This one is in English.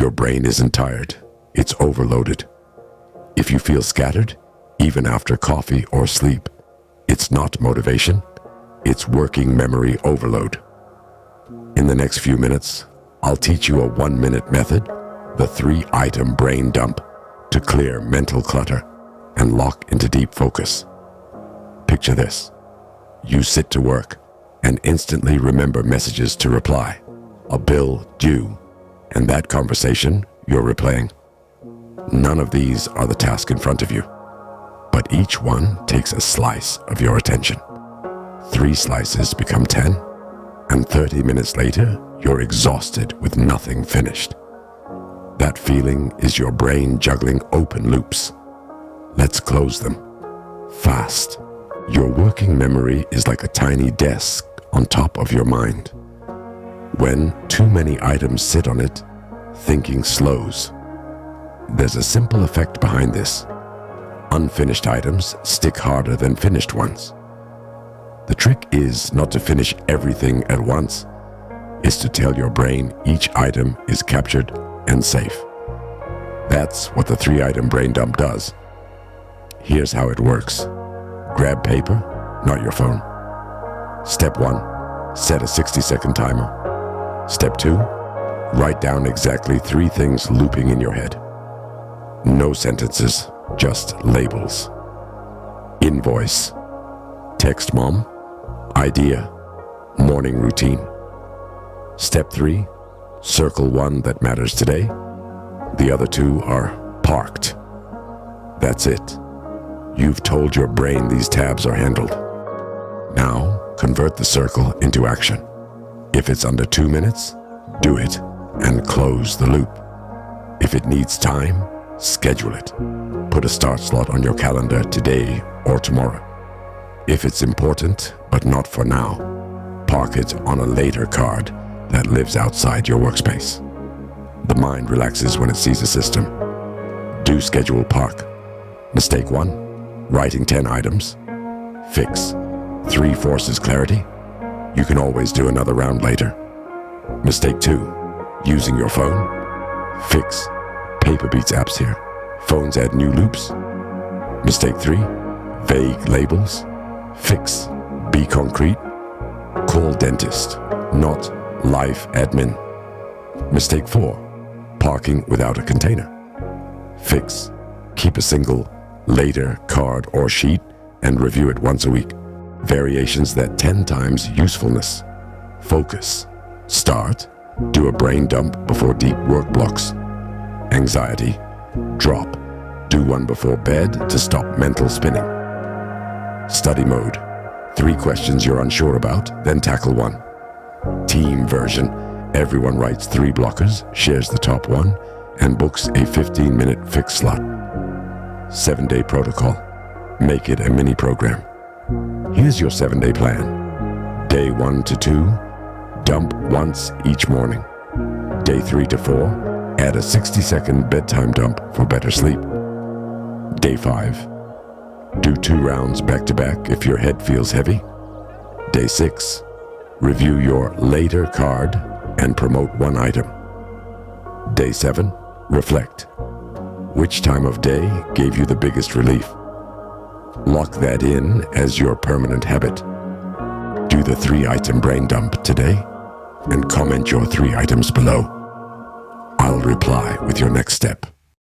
your brain isn't tired, it's overloaded. If you feel scattered, even after coffee or sleep, it's not motivation, it's working memory overload. In the next few minutes, I'll teach you a 1-minute method, the 3-item brain dump, to clear mental clutter and lock into deep focus. Picture this. You sit to work and instantly remember messages to reply, a bill due, and that conversation you're replaying. None of these are the task in front of you, but each one takes a slice of your attention. 3 slices become 10, and 30 minutes later, you're exhausted with nothing finished. That feeling is your brain juggling open loops. Let's close them. Fast. Your working memory is like a tiny desk on top of your mind. When too many items sit on it, thinking slows. There's a simple effect behind this. Unfinished items stick harder than finished ones. The trick is not to finish everything at once. It's to tell your brain each item is captured and safe. That's what the 3-item brain dump does. Here's how it works. Grab paper, not your phone. Step 1, set a 60-second timer. Step 2, write down exactly 3 things looping in your head. No sentences, just labels. Invoice, text mom, idea, morning routine. Step 3, circle 1 that matters today. The other 2 are parked. That's it. You've told your brain these tabs are handled. Now, convert the circle into action. If it's under 2 minutes, do it and close the loop. If it needs time, schedule it. Put a start slot on your calendar today or tomorrow. If it's important, but not for now, park it on a later card that lives outside your workspace. The mind relaxes when it sees a system. Do schedule park. Mistake 1. Writing 10 items. Fix. 3 forces clarity. You can always do another round later. Mistake 2. Using your phone. Fix. Paper beats apps here. Phones add new loops. Mistake 3. Vague labels. Fix. Be concrete. Call dentist, not life admin. Mistake 4. Parking without a container. Fix. Keep a single later card or sheet and review it once a week. Variations that 10 times usefulness. Focus. Start. Do a brain dump before deep work blocks. Anxiety. Drop. Do one before bed to stop mental spinning. Study mode. 3 questions you're unsure about, then tackle 1. Team version. Everyone writes 3 blockers, shares the top 1, and books a 15-minute fix slot. 7-day protocol. Make it a mini program. Here's your 7-day plan. Day 1 to 2, dump once each morning. Day 3 to 4, add a 60-second bedtime dump for better sleep. Day 5, do 2 rounds back-to-back if your head feels heavy. Day 6, review your later card and promote 1 item. Day 7, reflect. Which time of day gave you the biggest relief? Lock that in as your permanent habit. Do the 3-item brain dump today and comment your 3 items below. I'll reply with your next step.